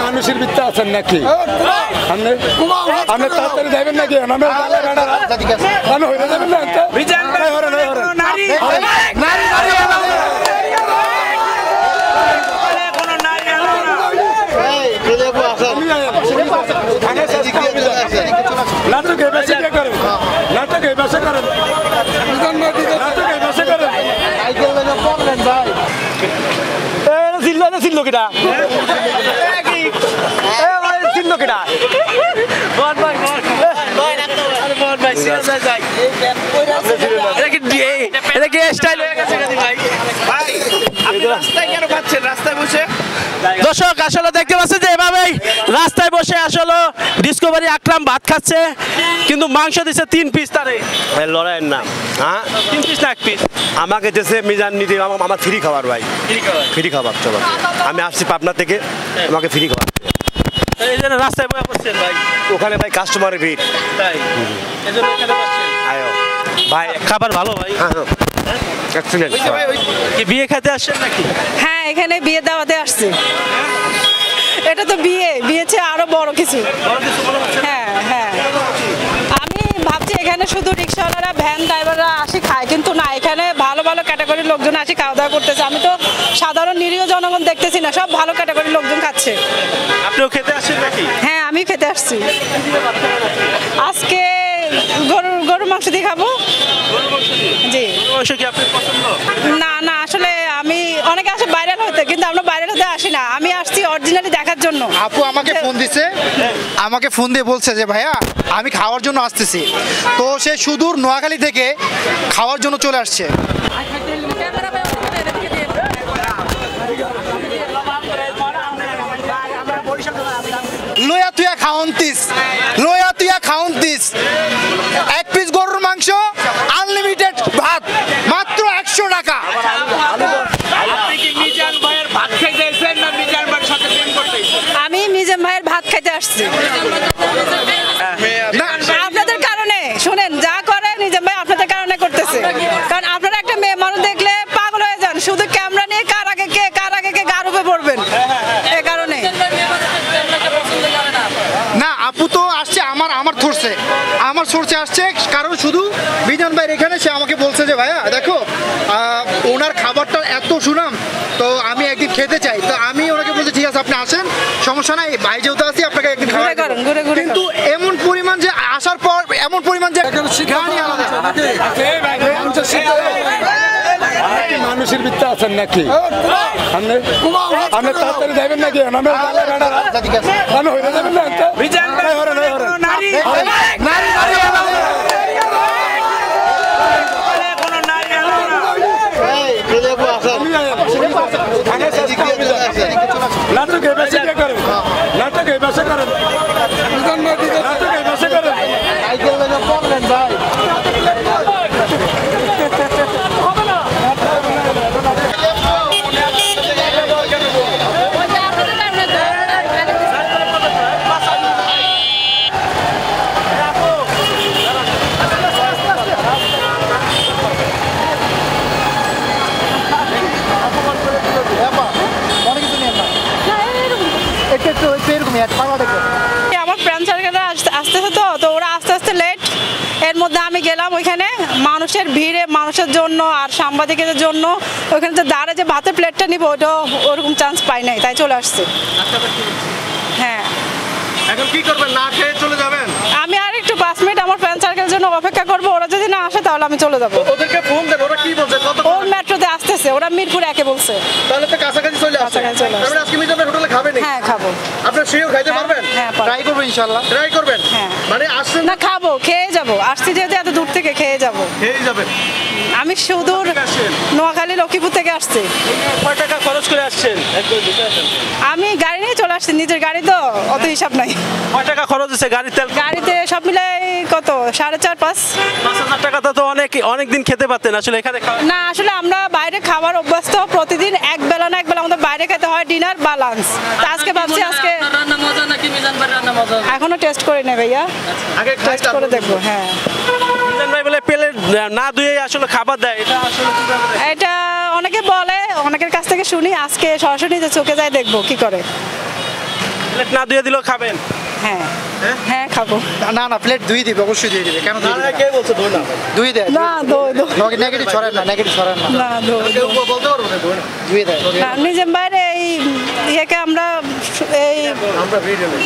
মানুষের ভিতরে আছেন নাকি? আপনি তাড়াতাড়ি যাবেন নাকি? হয়ে যাবেন না নাটক বেশি করেন, নাটক বেশি করেন, নাটক বেশি করেন। চিল্লো কেটা চিল্লো কেটা দর্শক আসলে দেখতে পাচ্ছেন যে এভাবেই রাস্তায় বসে আসলে ডিসকভারি আকরাম ভাত খাচ্ছে, কিন্তু মাংস দিচ্ছে 3 পিস। তারে লড়াইয়ের নাম হ্যাঁ 3 পিস না 1 পিস আমাকে দেশে মিজান নিতে আমার ফ্রি খাবার ভাই, ফ্রি খাবার। চলো আমি আসছি পাবনা থেকে, আমাকে ফ্রি খাবার। এই জন্য রাস্তায় বসে পড়ছেন ভাই? ওখানে ভাই কাস্টমারের ভিড়, তাই এই জন্য এখানে বসছেন। আয়ো ভাই খাবার ভালো ভাই? এক্সিলেন্ট। কি বিয়ে খেতে আসছেন নাকি? হ্যাঁ, এখানে বিয়ে দাওয়াতে আসছে। এটা তো বিয়ে চেয়ে আরো বড় কিছু। হ্যাঁ হ্যাঁ, আমি ভাবছি এখানে শুধু রিক্সাওয়ালারা ভ্যান ড্রাইভাররা আসি খায়, কিন্তু না, এখানে ভালো ভালো ক্যাটাগরির লোকজন আসি খাওয়া দাওয়া করতেছে। আমি তো সাধারণ নিরীহ জনগণ দেখতেছি না, সব ভালো ক্যাটাগরির লোকজন খাচ্ছে। আপনিও খেতে আসছেন নাকি? হ্যাঁ, আমি খেতে আসছি। আজকে গরুর মাংস দিয়ে খাবো। জি। মাংস কি আপনার পছন্দ? না না, আসলে আমি অনেকে আসে ভাইরাল হতে, কিন্তু আমরা ভাইরাল হতে আসি না, আমি আসছি অরিজিনালি দেখার জন্য। আপু আমাকে ফোন দিছে, আমাকে ফোন দিয়ে বলছে যে ভাইয়া আমি খাওয়ার জন্য আসতেছি। তো সে সুদূর নোয়াখালী থেকে খাওয়ার জন্য চলে আসছে। লয়া তুইয়া খাওয়ন্তিস 1 পিস গরুর মাংস, আনলিমিটেড ভাত, মাত্র 100 টাকা। আমি মিজান ভাইয়ের ভাত খাইতে আসছি। আপনাদের কারণে শুনেন, যা করে নিজাম ভাই আপনাদের কারণে করতেছে, কারণ আপনারা একটা মেয়ে মানুষ দেখলে পাগল হয়ে যান, শুধু ক্যামেরা নিয়ে কার আগে কে গার উপরে পড়বেন, এই কারণে। না, আপু তো আসছে আমার সোর্সে আসছে, কারণ শুধু মিজান ভাইয়ের এখানে সে আমাকে বলছে যে ভাইয়া দেখো ওনার খাবারটা এত সুনাম, তো আমি একদিন খেতে চাই। তো আমি ওনাকে বলছি ঠিক আছে আপনি আসেন, সমস্যা নাই, ভাই যেহেতু আছি আপনাকে একদিন খাওয়াই দেব। কিন্তু এমন পরিমাণ যে আসার পর এমন পরিমাণ যে গানি আলাদা। মানুষের ভিতরে আছেন নাকি? আপনি তাড়াতাড়ি যাবেন নাকি? হয়ে যাবেন না নাটক বেশি করেন, নাটক বেশি করেন, নাটক বেশি করেন। আমার ফ্রেন্ড সার্কেলরা আসতেছে, তো ওরা আস্তে আস্তে লেট। এর মধ্যে আমি গেলাম ওইখানে, মানুষের ভিড়ে, মানুষের জন্য আর সাংবাদিকদের জন্য ওইখানে যে দাঁড়ে যে ভাতের প্লেটটা নিবো, ওটা ওরকম চান্স পাই নাই, তাই চলে আসছে। হ্যাঁ, এখন কি করবেন? না খেয়ে চলে যাবেন? আমি আর একটু 5 মিনিট আমার ফ্রেন্ড সার্কেলের জন্য অপেক্ষা করবো, ওরা যদি না আসে তাহলে আমি চলে যাবো। ওদেরকে ফোন দেন, ওরা কি বলছে? ওর মেট্রোতে আসতেছে, ওরা মিরপুর 1-এ বলছে। তাহলে তো কাছাকাছি চলে আসছে। আমরা আজকে মিজান হোটেলে খাবেন? হ্যাঁ, খাবো। আপনি সেও খাইতে পারবেন? হ্যাঁ, ট্রাই করবো ইনশাআল্লাহ। ট্রাই করবেন? হ্যাঁ। মানে আসছেন না, খাবো, খেয়ে যাবো, আসছি যেহেতু এত দূর থেকে খেয়ে যাবো। খেয়ে যাবেন? আমি সুদূর নোয়াখালী লক্ষ্মীপুর থেকে আসছি। কয় টাকা খরচ করে আসছেন? আমি গাড়ি নিয়ে চলে আসছি, নিজের গাড়ি তো অত হিসাব নাই। কয় টাকা খরচ হচ্ছে গাড়ির তেল? গাড়িতে সব মিলে কত 4.5-5 5,000 টাকা তো অনেক দিন খেতে পারতেন আসলে এখানে। না, আসলে আমরা বাইরে খাবার অভ্যস্ত, প্রতিদিন এক বেলা না এক বেলা আমাদের বাইরে খেতে হয়, ডিনার বা লাঞ্চ। আজকে ভাবছি আজকে রান্না মজা নাকি মিজান ভাই রান্না মজা? এখনো টেস্ট করে নেই ভাইয়া, আগে টেস্ট করে দেখবো। হ্যাঁ, মিজান ভাই বলে প্লেট না ধুয়ে আসলে খাবার দেয়, এটা আসলে এটা অনেকে বলে, অনেকের কাছ থেকে শুনি, আজকে সরাসরি যে চোখে যায় দেখবো কি করে। প্লেট না দিয়ে দিলেও খাবেন? হ্যাঁ হ্যাঁ খাবো। না না প্লেট দুই দিবে, অবশ্যই দিয়ে দিবে। কেন দুই দিবে? কে বলছে দই না? দুই দেয়। না দই দই নেগেটিভ ছড়েন না, নেগেটিভ ছড়েন না। না দই কেউ বলতে পারবো না দই না। দুই দেয়। না নিজের বাইরে এই ইয়েকে আমরা এই আমরা ভিডিও নেই।